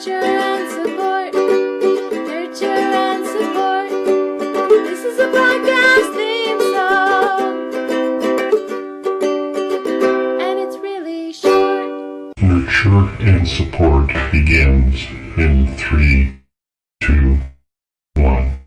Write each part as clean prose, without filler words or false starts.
Nurture and support. Nurture and support. This is a podcast theme song. And it's really short. Nurture and support begins in 3, 2, 1.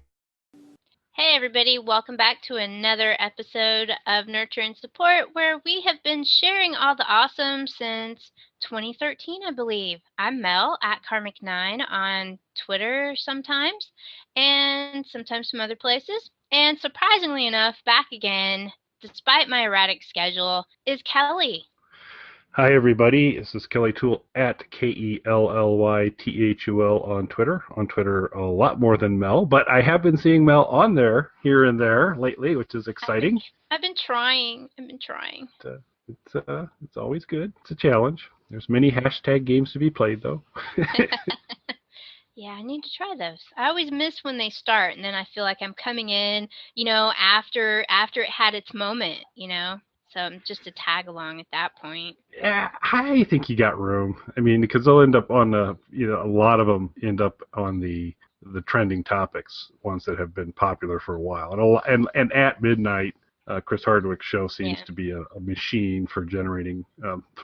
Hey everybody, welcome back to another episode of Nurture and Support, where we have been sharing all the awesome since 2013, I believe. I'm Mel at Karmic9 on Twitter sometimes, and sometimes some other places. And surprisingly enough, back again, despite my erratic schedule, is Kelly. Hi everybody, this is Kelly Toole at KELLYTHUL on Twitter. On Twitter a lot more than Mel, but I have been seeing Mel on there here and there lately, which is exciting. I've been trying. It's always good. It's a challenge. There's many hashtag games to be played though. Yeah, I need to try those. I always miss when they start, and then I feel like I'm coming in, after it had its moment, So I'm just a tag along at that point. Yeah, I think you got room. I mean, because they'll end up on a lot of them end up on the trending topics, ones that have been popular for a while. And at midnight, Chris Hardwick's show seems to be a machine for generating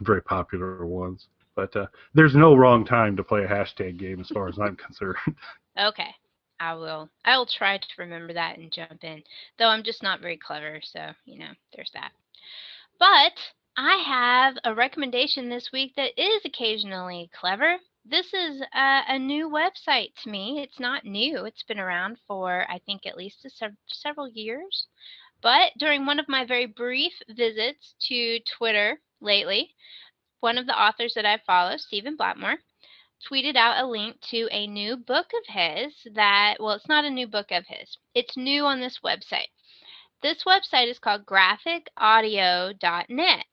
very popular ones. But there's no wrong time to play a hashtag game as far as I'm concerned. Okay, I will. I will try to remember that and jump in. Though I'm just not very clever, so, there's that. But I have a recommendation this week that is occasionally clever. This is a new website to me. It's not new. It's been around for, I think, at least several years. But during one of my very brief visits to Twitter lately, one of the authors that I follow, Stephen Blackmoore, tweeted out a link to a new book of his it's not a new book of his. It's new on this website. This website is called graphicaudio.net.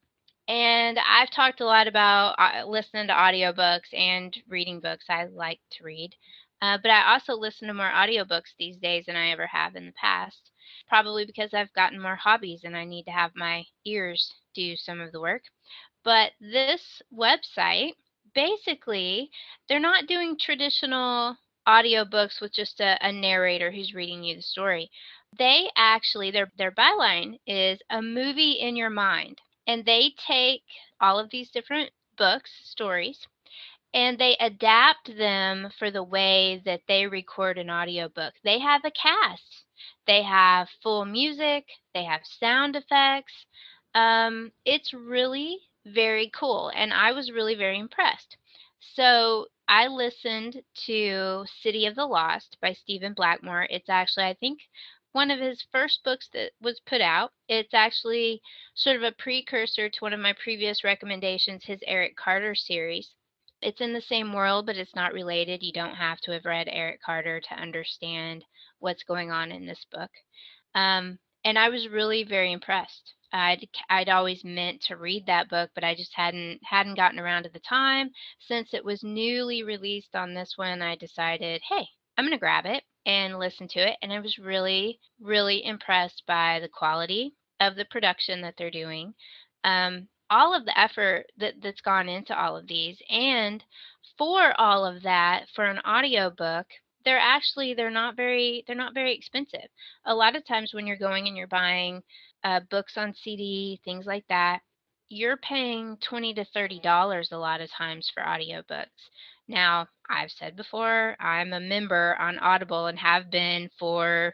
And I've talked a lot about listening to audiobooks and reading books. I like to read. But I also listen to more audiobooks these days than I ever have in the past. Probably because I've gotten more hobbies and I need to have my ears do some of the work. But this website, basically, they're not doing traditional audiobooks with just a narrator who's reading you the story. They actually, their byline is a movie in your mind. And they take all of these different books, stories, and they adapt them for the way that they record an audiobook. They have a cast. They have full music. They have sound effects. It's really very cool, and I was really very impressed. So I listened to City of the Lost by Stephen Blackmoore. It's actually, I think, one of his first books that was put out. It's actually sort of a precursor to one of my previous recommendations, his Eric Carter series. It's in the same world, but it's not related. You don't have to have read Eric Carter to understand what's going on in this book. And I was really very impressed. I'd always meant to read that book, but I just hadn't gotten around to the time. Since it was newly released on this one, I decided, hey, I'm going to grab it and listen to it. And I was really, really impressed by the quality of the production that they're doing. All of the effort that's gone into all of these, and for all of that, for an audiobook, they're not very expensive. A lot of times when you're going and you're buying books on CD, things like that, you're paying $20 to $30 a lot of times for audiobooks. Now, I've said before, I'm a member on Audible and have been for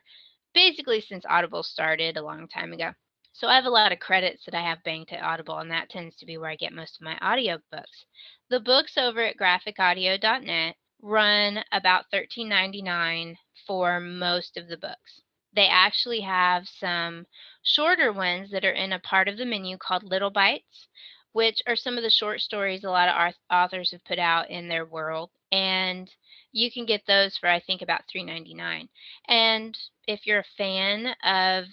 basically since Audible started a long time ago. So I have a lot of credits that I have banked at Audible, and that tends to be where I get most of my audiobooks. The books over at graphicaudio.net run about $13.99 for most of the books. They actually have some shorter ones that are in a part of the menu called Little Bytes, which are some of the short stories a lot of authors have put out in their world. And you can get those for, I think, about $3.99. And if you're a fan of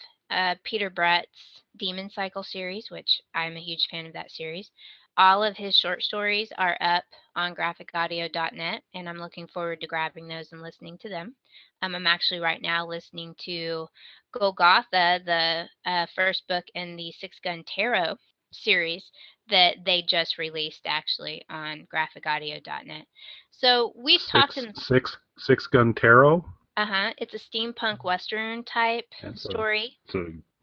Peter Brett's Demon Cycle series, which I'm a huge fan of that series, all of his short stories are up on graphicaudio.net, and I'm looking forward to grabbing those and listening to them. I'm actually right now listening to Golgotha, the first book in the Six Gun Tarot series that they just released actually on graphicaudio.net. So we've talked in Six Gun Tarot. it's a steampunk western type story.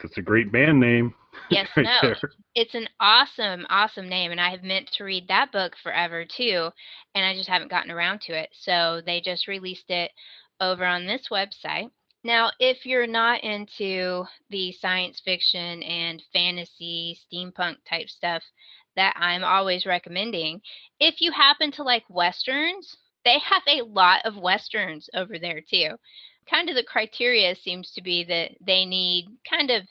That's a great band name. Yes, right no. there. It's an awesome, awesome name, and I have meant to read that book forever too, and I just haven't gotten around to it. So they just released it over on this website. Now, if you're not into the science fiction and fantasy, steampunk type stuff that I'm always recommending, if you happen to like westerns, they have a lot of westerns over there too. Kind of the criteria seems to be that they need kind of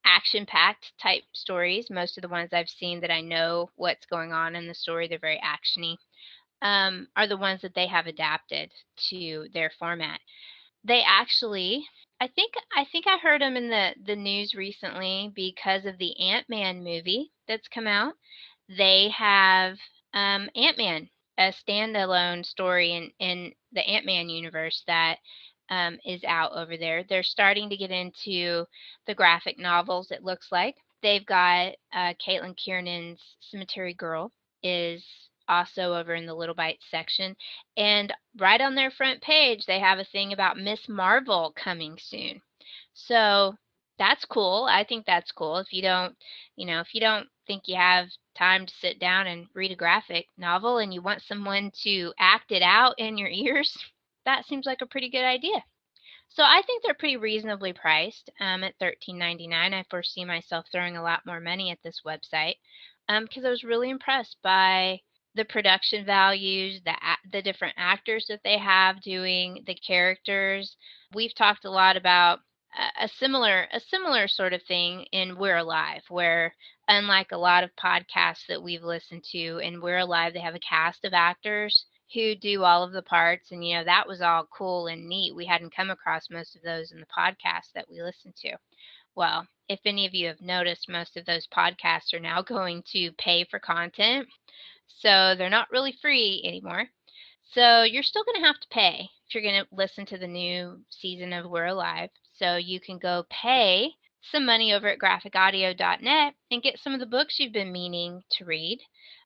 action-packed type stories. Most of the ones I've seen that I know what's going on in the story, they're very actiony, are the ones that they have adapted to their format. They actually, I heard them in the news recently because of the Ant-Man movie that's come out. They have Ant-Man, a standalone story in the Ant-Man universe that is out over there. They're starting to get into the graphic novels, it looks like. They've got Caitlin Kiernan's Cemetery Girl is also over in the Little Bytes section. And right on their front page, they have a thing about Miss Marvel coming soon. So that's cool. I think that's cool. If you don't, if you don't think you have time to sit down and read a graphic novel and you want someone to act it out in your ears, that seems like a pretty good idea. So I think they're pretty reasonably priced at $13.99. I foresee myself throwing a lot more money at this website because I was really impressed by the production values, the different actors that they have doing the characters. We've talked a lot about a similar sort of thing in We're Alive, where unlike a lot of podcasts that we've listened to, in We're Alive they have a cast of actors who do all of the parts, and that was all cool and neat. We hadn't come across most of those in the podcast that we listened to. Well, if any of you have noticed, most of those podcasts are now going to pay for content, so they're not really free anymore. So you're still going to have to pay if you're going to listen to the new season of We're Alive. So you can go pay some money over at graphicaudio.net and get some of the books you've been meaning to read,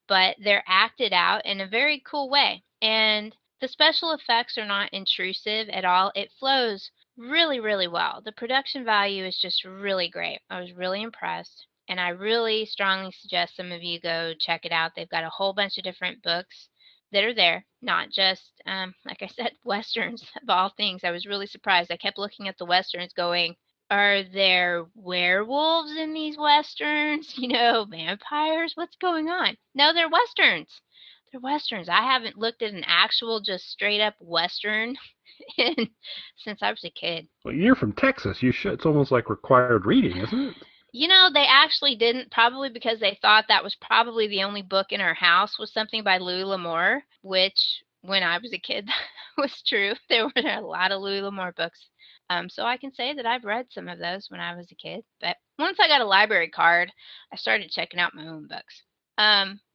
but they're acted out in a very cool way. And the special effects are not intrusive at all. It flows really, really well. The production value is just really great. I was really impressed. And I really strongly suggest some of you go check it out. They've got a whole bunch of different books that are there, not just, like I said, westerns of all things. I was really surprised. I kept looking at the westerns going, are there werewolves in these westerns? Vampires? What's going on? No, they're westerns. They're westerns. I haven't looked at an actual, just straight up western since I was a kid. Well, you're from Texas. You should. It's almost like required reading, isn't it? They actually didn't, probably because they thought that was probably the only book in our house was something by Louis L'Amour, which when I was a kid, that was true. There were a lot of Louis L'Amour books. So I can say that I've read some of those when I was a kid. But once I got a library card, I started checking out my own books.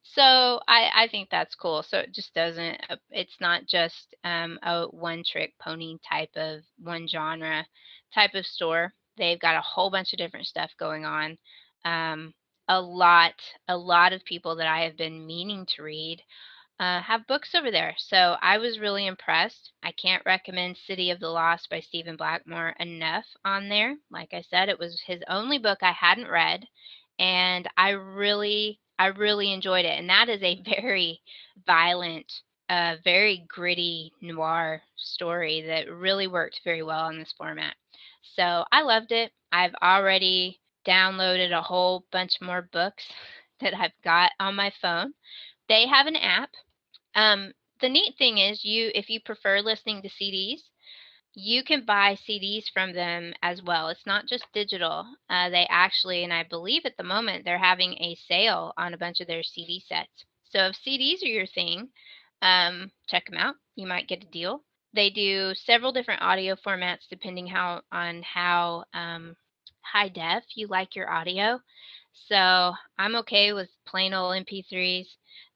So I think that's cool. So it just doesn't, it's not just a one-trick pony type of one genre type of store. They've got a whole bunch of different stuff going on. A lot of people that I have been meaning to read have books over there. So I was really impressed. I can't recommend City of the Lost by Stephen Blackmoore enough on there. Like I said, it was his only book I hadn't read, and I really enjoyed it. And that is a very violent, very gritty noir story that really worked very well in this format. So I loved it. I've already downloaded a whole bunch more books that I've got on my phone. They have an app. The neat thing is, if you prefer listening to CDs, you can buy CDs from them as well. It's not just digital. They actually, and I believe at the moment, they're having a sale on a bunch of their CD sets. So if CDs are your thing, check them out. You might get a deal. They do several different audio formats depending on how high def you like your audio. So I'm okay with plain old MP3s.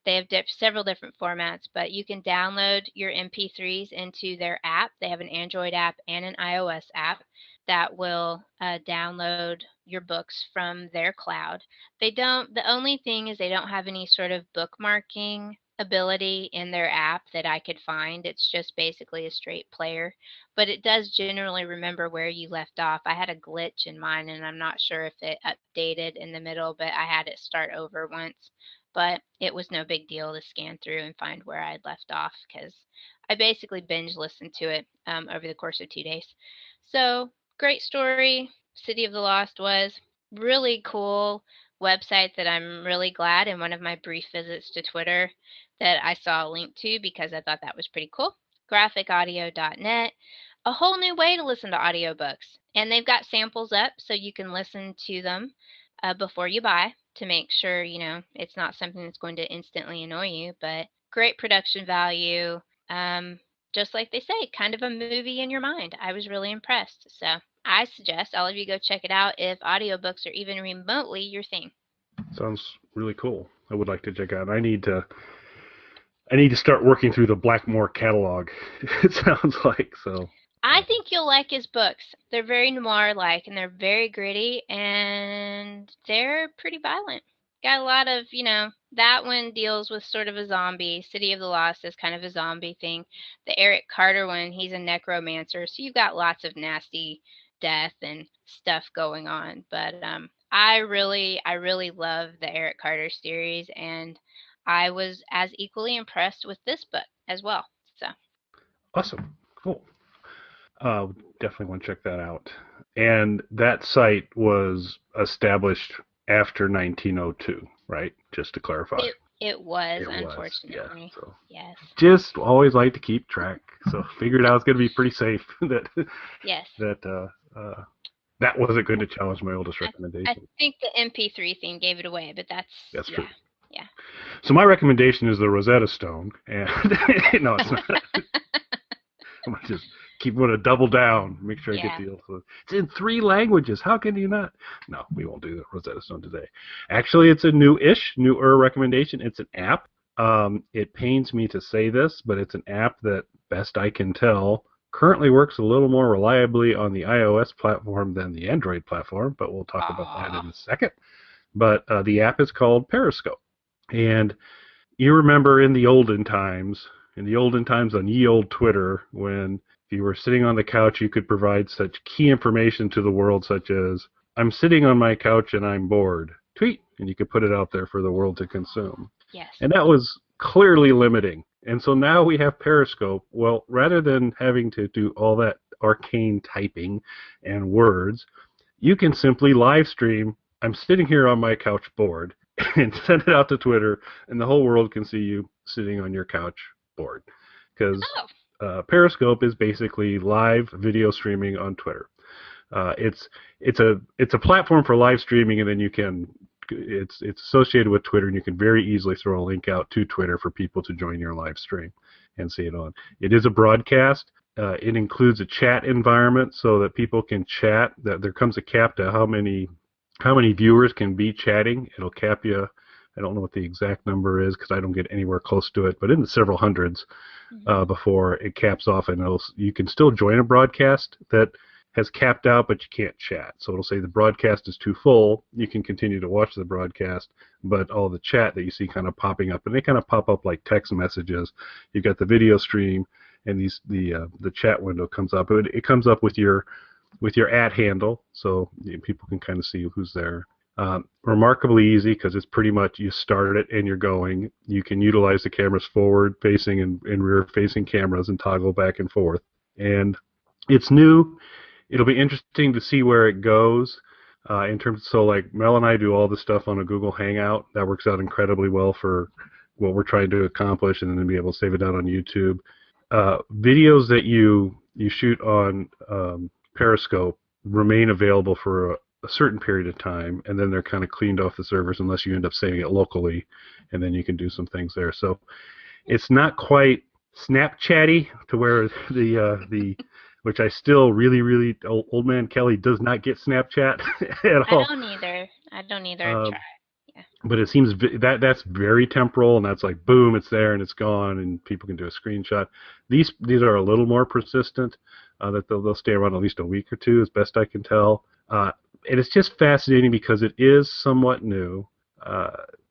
They have several different formats, but you can download your MP3s into their app. They have an Android app and an iOS app. that will download your books from their cloud. They don't. The only thing is they don't have any sort of bookmarking ability in their app that I could find. It's just basically a straight player, but it does generally remember where you left off. I had a glitch in mine, and I'm not sure if it updated in the middle, but I had it start over once. But it was no big deal to scan through and find where I had left off because I basically binge listened to it over the course of 2 days. So great story. City of the Lost was really cool website that I'm really glad in one of my brief visits to Twitter that I saw a link to because I thought that was pretty cool. Graphicaudio.net, a whole new way to listen to audiobooks. And they've got samples up so you can listen to them before you buy to make sure, it's not something that's going to instantly annoy you, but great production value. Just like they say, kind of a movie in your mind. I was really impressed. So I suggest all of you go check it out if audiobooks are even remotely your thing. Sounds really cool. I would like to check out. I need to start working through the Blackmoore catalog. It sounds like so. I think you'll like his books. They're very noir-like, and they're very gritty, and they're pretty violent. Got a lot of, that one deals with sort of a zombie. City of the Lost is kind of a zombie thing. The Eric Carter one, he's a necromancer, so you've got lots of nasty death and stuff going on. But I really love the Eric Carter series, and I was as equally impressed with this book as well. So awesome, cool. Definitely want to check that out. And that site was established after 1902, right? Just to clarify. It was, unfortunately. Yeah, so yes. Just always like to keep track. So figured out it's going to be pretty safe that yes. that wasn't going to challenge my oldest recommendation. I think the MP3 thing gave it away, but that's true. Yeah. So my recommendation is the Rosetta Stone, and no, it's not. I'm going to double down, make sure I get the also. It's in 3 languages. How can you not? No, we won't do the Rosetta Stone today. Actually, it's a newer recommendation. It's an app. It pains me to say this, but it's an app that, best I can tell, currently works a little more reliably on the iOS platform than the Android platform, but we'll talk about that in a second. But the app is called Periscope. And you remember in the olden times on ye old Twitter, when if you were sitting on the couch, you could provide such key information to the world, such as, I'm sitting on my couch and I'm bored. Tweet. And you could put it out there for the world to consume. Yes. And that was clearly limiting. And so now we have Periscope. Well, rather than having to do all that arcane typing and words, you can simply live stream, I'm sitting here on my couch bored, and send it out to Twitter, and the whole world can see you sitting on your couch bored. Because Periscope is basically live video streaming on Twitter. It's a platform for live streaming, and then it's associated with Twitter, and you can very easily throw a link out to Twitter for people to join your live stream and see it on. It is a broadcast. It includes a chat environment so that people can chat. That there comes a cap to how many viewers can be chatting. It'll cap you. I don't know what the exact number is because I don't get anywhere close to it, but in the several hundreds before it caps off, and you can still join a broadcast that has capped out, but you can't chat. So it'll say the broadcast is too full. You can continue to watch the broadcast, but all the chat that you see kind of popping up, and they kind of pop up like text messages. You've got the video stream, and the chat window comes up. It comes up with your @ handle, so people can kind of see who's there. Remarkably easy because it's pretty much you start it and you're going. You can utilize the cameras forward-facing and rear-facing cameras and toggle back and forth. And it's new. It'll be interesting to see where it goes in terms of, so like Mel and I do all this stuff on a Google Hangout. That works out incredibly well for what we're trying to accomplish, and then be able to save it out on YouTube. Videos that you shoot on Periscope remain available for a certain period of time, and then they're kind of cleaned off the servers unless you end up saving it locally, and then you can do some things there. So it's not quite Snapchatty to where the which I still really old man Kelly does not get Snapchat at all. I don't either. I try. Yeah. but it seems that's very temporal, and that's like boom, it's there and it's gone, and people can do a screenshot. These are a little more persistent, that they'll stay around at least a week or two, as best I can tell. And it's just fascinating because it is somewhat new,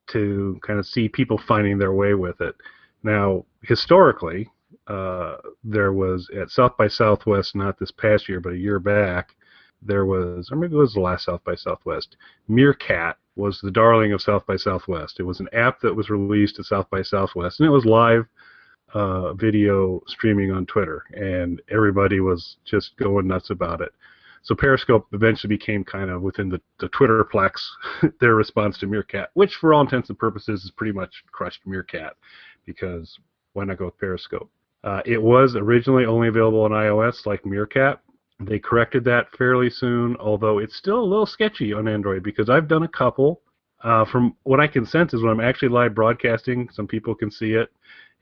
to kind of see people finding their way with it. Now, historically, there was at South by Southwest, not this past year, but a year back, there was, or maybe it was the last South by Southwest, Meerkat was the darling of South by Southwest. It was an app that was released at South by Southwest, and it was live video streaming on Twitter, and everybody was just going nuts about it. So Periscope eventually became kind of within the Twitterplex, their response to Meerkat, which for all intents and purposes is pretty much crushed Meerkat, because why not go with Periscope? It was originally only available on iOS like Meerkat. They corrected that fairly soon, although it's still a little sketchy on Android, because I've done a couple. From what I can sense is when I'm actually live broadcasting, some people can see it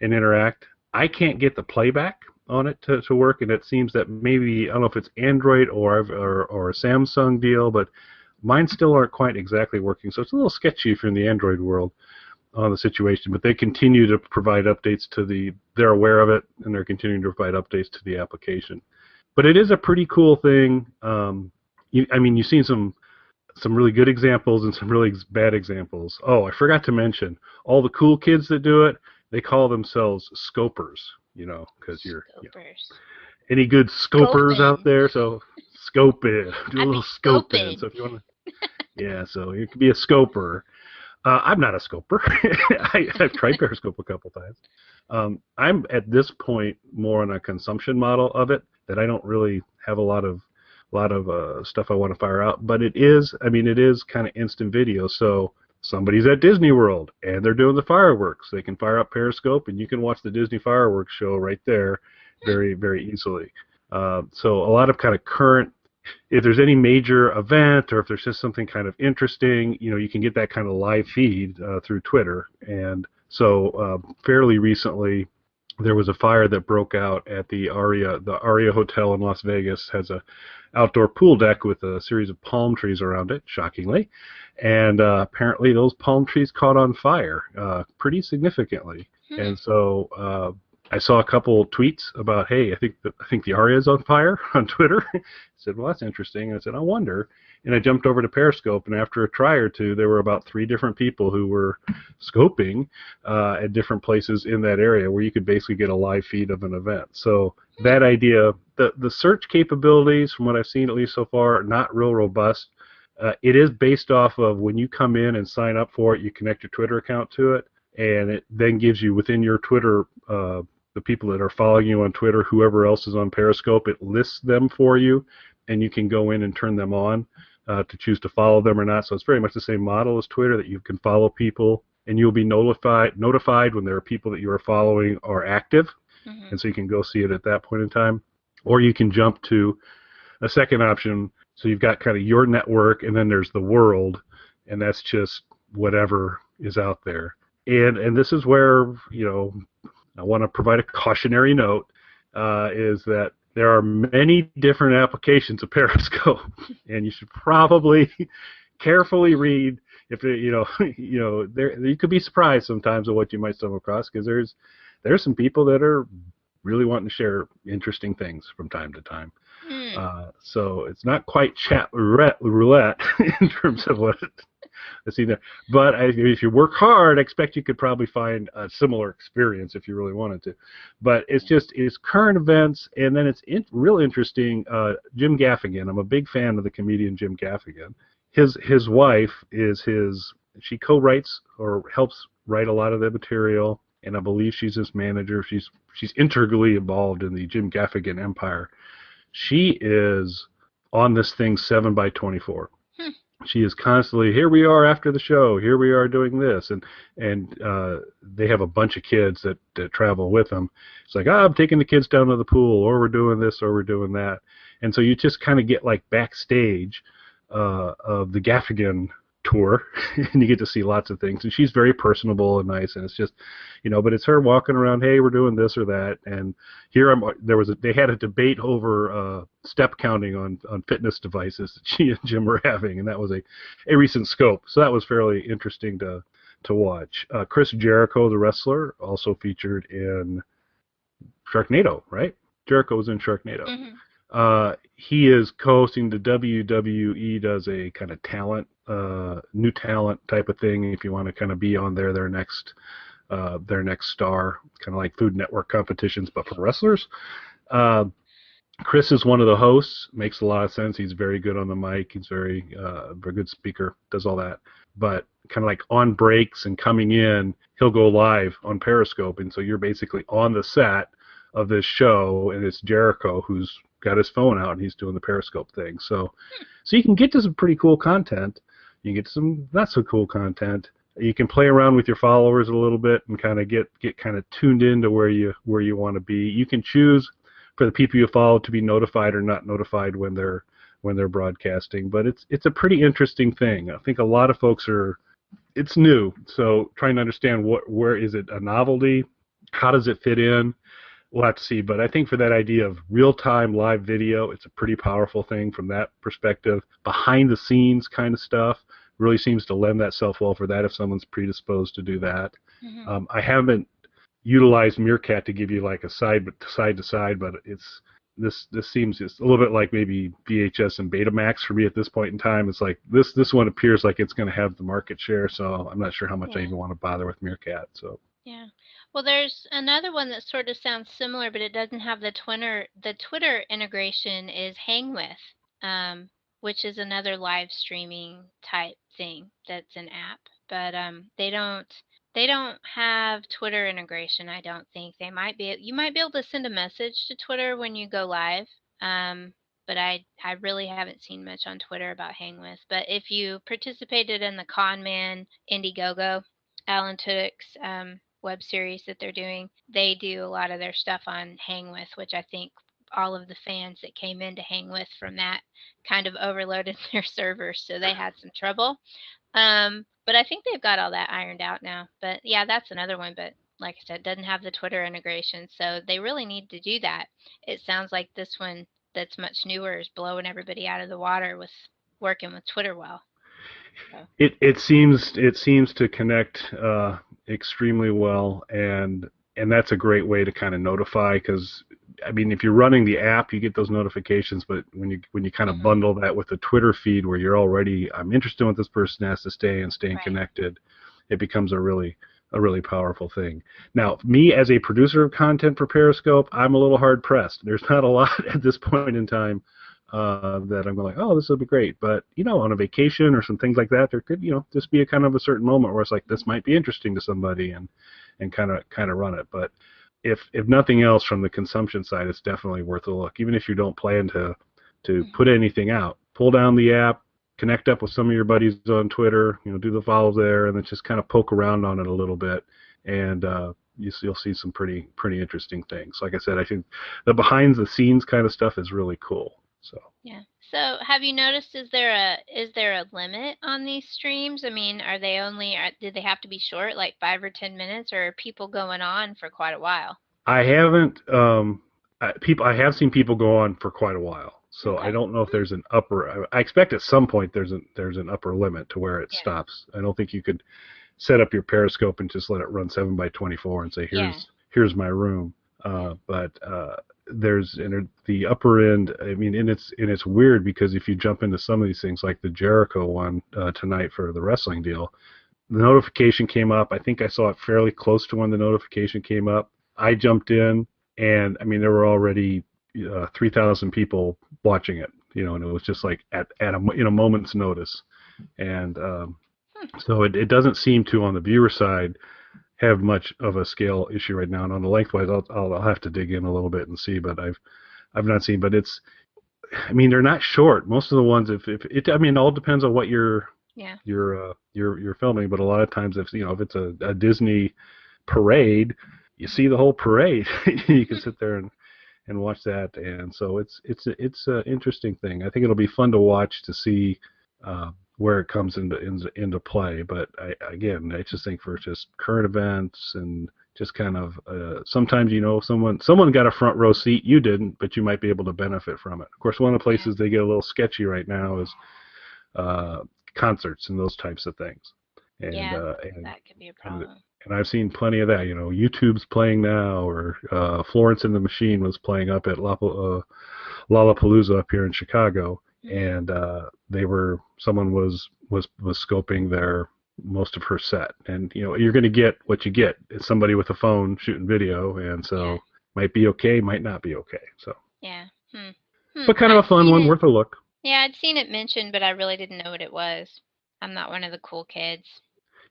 and interact. I can't get the playback on it to work, and it seems that maybe, I don't know if it's Android or a Samsung deal, but mine still aren't quite exactly working. So it's a little sketchy if you're in the Android world on the situation, but they continue to provide updates they're aware of it, and they're continuing to provide updates to the application. But it is a pretty cool thing. You've seen some really good examples and some really bad examples. Oh, I forgot to mention, all the cool kids that do it, they call themselves scopers, because you're any good scopers out there. So scope it, do a little scoping. So if you want to, yeah, so you could be a scoper. I'm not a scoper. I've tried Periscope a couple times. I'm at this point more on a consumption model of it, that I don't really have a lot of stuff I want to fire out. But it is kind of instant video. So somebody's at Disney World and they're doing the fireworks. They can fire up Periscope and you can watch the Disney fireworks show right there, very, very easily. So a lot of kind of current. If there's any major event or if there's just something kind of interesting, you can get that kind of live feed through Twitter. And so fairly recently, there was a fire that broke out at the Aria Hotel in Las Vegas. Has a outdoor pool deck with a series of palm trees around it, shockingly. And apparently those palm trees caught on fire pretty significantly. And so I saw a couple tweets about, hey, I think the Aria is on fire on Twitter. I said, well, that's interesting. And I said, I wonder. And I jumped over to Periscope, and after a try or two, there were about 3 different people who were scoping at different places in that area where you could basically get a live feed of an event. So that idea, the search capabilities, from what I've seen at least so far, are not real robust. It is based off of when you come in and sign up for it, you connect your Twitter account to it, and it then gives you within your Twitter, the people that are following you on Twitter, whoever else is on Periscope, it lists them for you, and you can go in and turn them on to choose to follow them or not. So it's very much the same model as Twitter, that you can follow people, and you'll be notified when there are people that you are following are active, and so you can go see it at that point in time. Or you can jump to a second option. So you've got kind of your network, and then there's the world, and that's just whatever is out there. And this is where, I want to provide a cautionary note, is that there are many different applications of Periscope, and you should probably carefully read. If you could be surprised sometimes at what you might stumble across, because there's some people that are really wanting to share interesting things from time to time. So it's not quite chat roulette in terms of what it's either. But if you work hard, I expect you could probably find a similar experience if you really wanted to. But it's current events, and then it's real interesting. Jim Gaffigan, I'm a big fan of the comedian Jim Gaffigan. His wife she co-writes or helps write a lot of the material, and I believe she's his manager. She's integrally involved in the Jim Gaffigan empire. She is on this thing 7/24. She is constantly, here we are after the show, here we are doing this, and they have a bunch of kids that travel with them. It's like, I'm taking the kids down to the pool, or we're doing this, or we're doing that. And so you just kind of get like backstage of the Gaffigan tour, and you get to see lots of things. And she's very personable and nice, and it's just, but it's her walking around, hey, we're doing this or that. And here they had a debate over step counting on fitness devices that she and Jim were having, and that was a recent scope. So that was fairly interesting to watch. Chris Jericho, the wrestler, also featured in Sharknado, right? Jericho was in Sharknado. Mm-hmm. He is co-hosting the WWE, does a kind of talent, new talent type of thing. If you want to kind of be on their next star, kind of like Food Network competitions, but for wrestlers. Chris is one of the hosts. Makes a lot of sense. He's very good on the mic. He's very good speaker. Does all that. But kind of like on breaks and coming in, he'll go live on Periscope, and so you're basically on the set of this show, and it's Jericho who's got his phone out and he's doing the Periscope thing. So you can get to some pretty cool content. You can get to some not so cool content. You can play around with your followers a little bit and kind of get kind of tuned into where you want to be. You can choose for the people you follow to be notified or not notified when they're broadcasting. But it's a pretty interesting thing. I think a lot of folks it's new, so trying to understand where is it a novelty, how does it fit in. We'll have to see, but I think for that idea of real-time live video, it's a pretty powerful thing from that perspective. Behind-the-scenes kind of stuff really seems to lend thatself well for that if someone's predisposed to do that. Mm-hmm. I haven't utilized Meerkat to give you like a side-to-side, but this seems just a little bit like maybe VHS and Betamax for me at this point in time. It's like this one appears like it's going to have the market share, so I'm not sure how much I even want to bother with Meerkat. So. Yeah. Well, there's another one that sort of sounds similar, but it doesn't have the Twitter. The Twitter integration is Hangwith, which is another live streaming type thing that's an app. But they don't have Twitter integration. I don't think you might be able to send a message to Twitter when you go live. But I really haven't seen much on Twitter about Hangwith. But if you participated in the Con Man Indiegogo, Alan Tudyk's web series that they're doing, they do a lot of their stuff on Hangwith, which I think all of the fans that came in to Hangwith from that kind of overloaded their servers, so they had some trouble. But I think they've got all that ironed out now. But yeah, that's another one. But like I said, doesn't have the Twitter integration, so they really need to do that. It sounds like this one that's much newer is blowing everybody out of the water with working with Twitter well. So. It seems to connect extremely well, and that's a great way to kind of notify, because I mean, if you're running the app, you get those notifications, but when you kind of bundle that with the Twitter feed where you're already, I'm interested in what this person has to staying right. connected, it becomes a really powerful thing. Now, me as a producer of content for Periscope, I'm a little hard pressed. There's not a lot at this point in time that I'm going like, oh, this will be great. But, on a vacation or some things like that, there could, just be a kind of a certain moment where it's like, this might be interesting to somebody and kind of run it. But if nothing else from the consumption side, it's definitely worth a look. Even if you don't plan to put anything out, pull down the app, connect up with some of your buddies on Twitter, do the follows there, and then just kind of poke around on it a little bit, and you'll see some pretty interesting things. Like I said, I think the behind the scenes kind of stuff is really cool. So yeah. So have you noticed, is there a limit on these streams? I mean, do they have to be short, like 5 or 10 minutes, or are people going on for quite a while? I haven't. I have seen people go on for quite a while. So okay. I don't know if there's an upper. I expect at some point there's an upper limit to where it stops. I don't think you could set up your Periscope and just let it run 7x24 and say here's my room. But there's the upper end. I mean, and it's weird because if you jump into some of these things, like the Jericho one tonight for the wrestling deal, the notification came up. I think I saw it fairly close to when the notification came up. I jumped in, and I mean, there were already 3,000 people watching it, and it was just like in a moment's notice, and so it doesn't seem to, on the viewer side, have much of a scale issue right now. And on the lengthwise, I'll have to dig in a little bit and see, but I've not seen. But I mean, they're not short. Most of the ones, I mean, it all depends on what you're filming. But a lot of times, if it's a Disney parade, you see the whole parade. You can sit there and watch that, and so it's an interesting thing. I think it'll be fun to watch to see where it comes into play. But I just think for just current events and just kind of sometimes someone got a front row seat, you didn't, but you might be able to benefit from it. Of course, one of the places they get a little sketchy right now is concerts and those types of things. And, that could be a problem. And I've seen plenty of that. YouTube's playing now, or Florence and the Machine was playing up at Lollapalooza up here in Chicago, and someone was scoping most of her set, and you're going to get what you get. It's somebody with a phone shooting video, and so might be okay, might not be okay. So but kind of a fun one, worth a look. Yeah, I'd seen it mentioned, but I really didn't know what it was. I'm not one of the cool kids.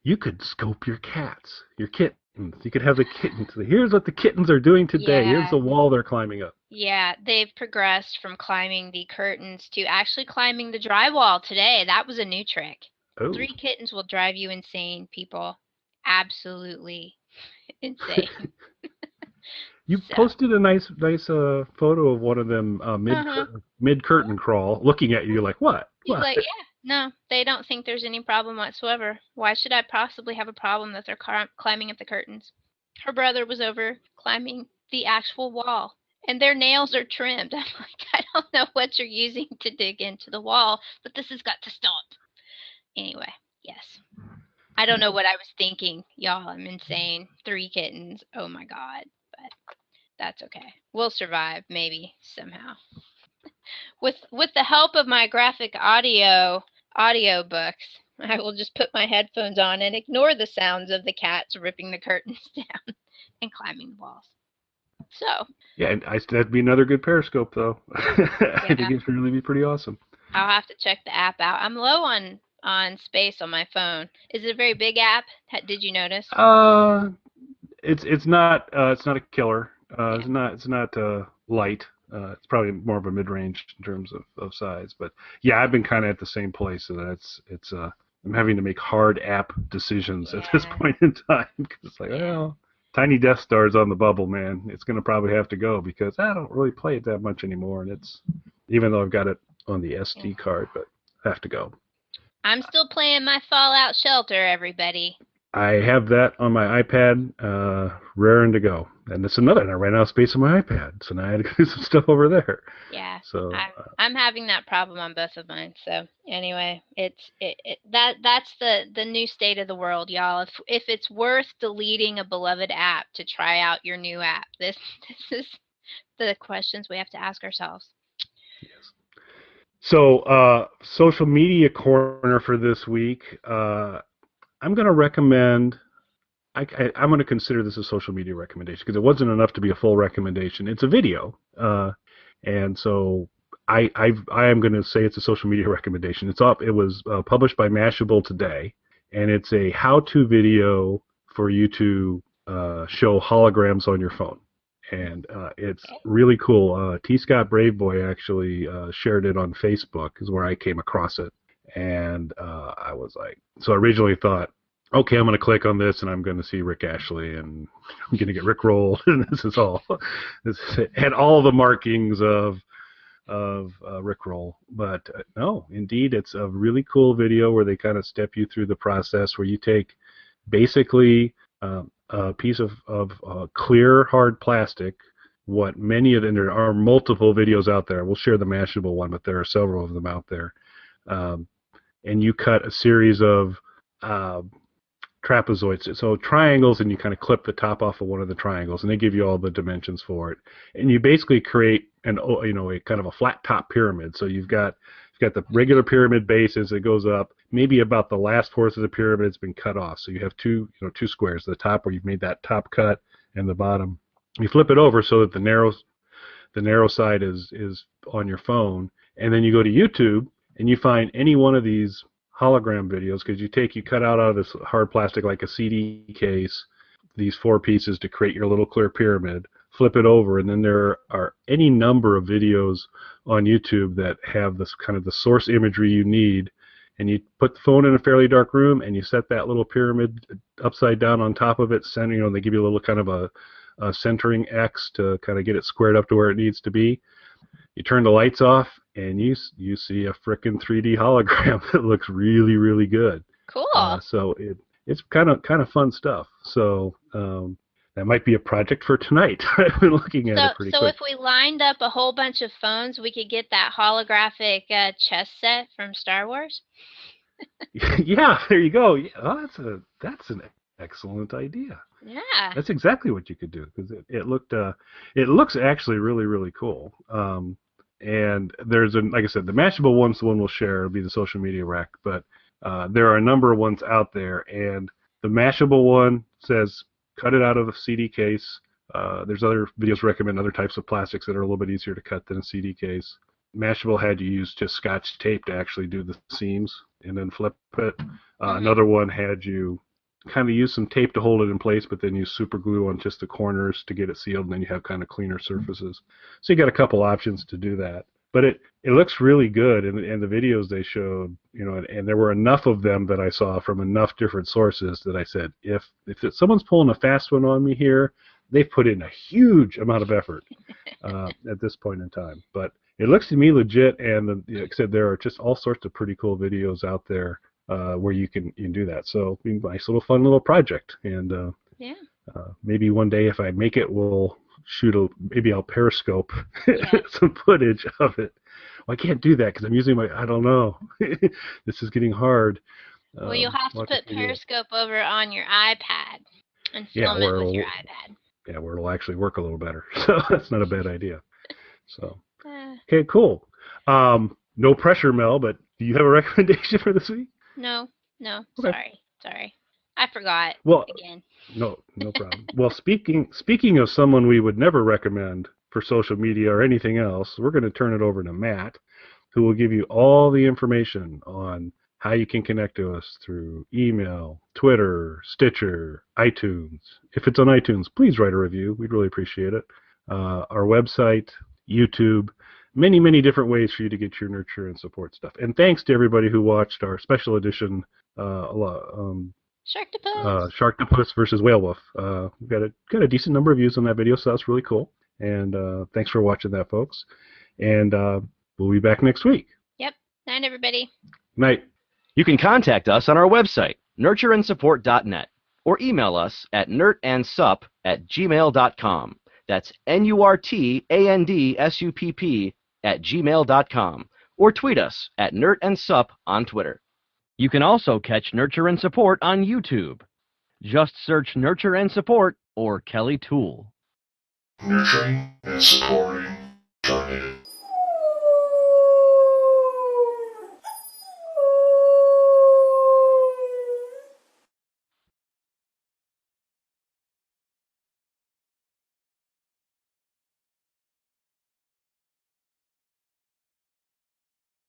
You could scope your cats, your kittens. You could have the kittens. Here's what the kittens are doing today. Yeah. Here's the wall they're climbing up. Yeah, they've progressed from climbing the curtains to actually climbing the drywall today. That was a new trick. Oh. 3 kittens will drive you insane, people. Absolutely insane. You posted a nice photo of one of them mid curtain crawl, looking at you. You're like, what? He's like, yeah, no, they don't think there's any problem whatsoever. Why should I possibly have a problem that they're climbing up the curtains? Her brother was over climbing the actual wall, and their nails are trimmed. I'm like, I don't know what you're using to dig into the wall, but this has got to stop. Anyway, yes. I don't know what I was thinking, y'all. I'm insane. 3 kittens. Oh my God. But that's okay. We'll survive, maybe, somehow. With the help of my graphic audiobooks, I will just put my headphones on and ignore the sounds of the cats ripping the curtains down and climbing the walls. So. Yeah, that'd be another good Periscope, though. I think it'd really be pretty awesome. I'll have to check the app out. I'm low on space on my phone. Is it a very big app? Did you notice? It's not a killer. It's not light. It's probably more of a mid-range in terms of size. But yeah, I've been kind of at the same place. So it's I'm having to make hard app decisions at this point in time, because it's like, well, Tiny Death Star's on the bubble, man. It's going to probably have to go, because I don't really play it that much anymore, and it's, even though I've got it on the SD card, but I have to go. I'm still playing my Fallout Shelter, everybody. I have that on my iPad, raring to go. And it's another, and I ran out of space on my iPad, so now I had to do some stuff over there. Yeah, so I'm having that problem on both of mine. So anyway, that's the new state of the world, y'all. If it's worth deleting a beloved app to try out your new app, this is the questions we have to ask ourselves. Yes. So social media corner for this week. I'm going to recommend. I'm going to consider this a social media recommendation, because it wasn't enough to be a full recommendation. It's a video, and so I am going to say it's a social media recommendation. It was published by Mashable today, and it's a how-to video for you to show holograms on your phone, and it's really cool. T. Scott Braveboy actually shared it on Facebook, is where I came across it, and I was like, so I originally thought, okay, I'm going to click on this, and I'm going to see Rick Ashley, and I'm going to get Rickrolled, and this had all the markings of Rickroll. But no, indeed, it's a really cool video where they kind of step you through the process, where you take basically a piece of clear, hard plastic. What many of them, there are multiple videos out there. We'll share the Mashable one, but there are several of them out there. And you cut a series of trapezoids, so triangles, and you kind of clip the top off of one of the triangles, and they give you all the dimensions for it, and you basically create a kind of a flat top pyramid. So you've got the regular pyramid base as it goes up. Maybe about the last fourth of the pyramid has been cut off, so you have two squares. The top, where you've made that top cut, and the bottom, you flip it over so that the narrow side is on your phone, and then you go to YouTube and you find any one of these hologram videos, because you cut out of this hard plastic, like a CD case, these 4 pieces to create your little clear pyramid, flip it over, and then there are any number of videos on YouTube that have this kind of the source imagery you need, and you put the phone in a fairly dark room, and you set that little pyramid upside down on top of it, center, they give you a little kind of a centering X to kind of get it squared up to where it needs to be. you turn the lights off, and you see a frickin' 3D hologram that looks really, really good. Cool. So it's kind of fun stuff. So that might be a project for tonight. I've been looking at it pretty So quick. if we lined up a whole bunch of phones, we could get that holographic chess set from Star Wars. Yeah, there you go. Yeah, that's an excellent idea. Yeah. That's exactly what you could do, because it looks actually really, really cool. And there's like I said, the Mashable one's the one we'll share. It'll be the social media rack, but there are a number of ones out there, and the Mashable one says cut it out of a CD case. There's other videos recommend other types of plastics that are a little bit easier to cut than a CD case. Mashable had you use just Scotch tape to actually do the seams and then flip it. Another one had you kind of use some tape to hold it in place, but then use super glue on just the corners to get it sealed, and then you have kind of cleaner surfaces. So you got a couple options to do that. But it looks really good, and the videos they showed, and there were enough of them that I saw from enough different sources that I said, if someone's pulling a fast one on me here, they've put in a huge amount of effort at this point in time. But it looks to me legit, and like I said, there are just all sorts of pretty cool videos out there where you can do that. So nice little fun little project, and maybe one day if I make it, we'll maybe I'll Periscope some footage of it. Well, I can't do that because I'm using I don't know. This is getting hard. Well, you'll have to put Periscope over on your iPad and film it with your iPad. Yeah, where it'll actually work a little better. So that's not a bad idea. So, okay, cool. No pressure, Mel, but do you have a recommendation for this week? No, Okay. sorry. I forgot again. No problem. Well, speaking of someone we would never recommend for social media or anything else, we're going to turn it over to Matt, who will give you all the information on how you can connect to us through email, Twitter, Stitcher, iTunes. If it's on iTunes, please write a review. We'd really appreciate it. Our website, YouTube, many, many different ways for you to get your nurture and support stuff. And thanks to everybody who watched our special edition Sharktopus versus Whale Wolf. We got a decent number of views on that video, so that's really cool. And thanks for watching that, folks. And we'll be back next week. Yep. Night, everybody. Night. You can contact us on our website, nurtureandsupport.net, or email us at nurtandsupp@gmail.com. That's NURTANDSUPP@gmail.com, or tweet us at nurtandsupp on Twitter. You can also catch Nurture and Support on YouTube. Just search Nurture and Support or Kelly Tool. Nurturing and supporting.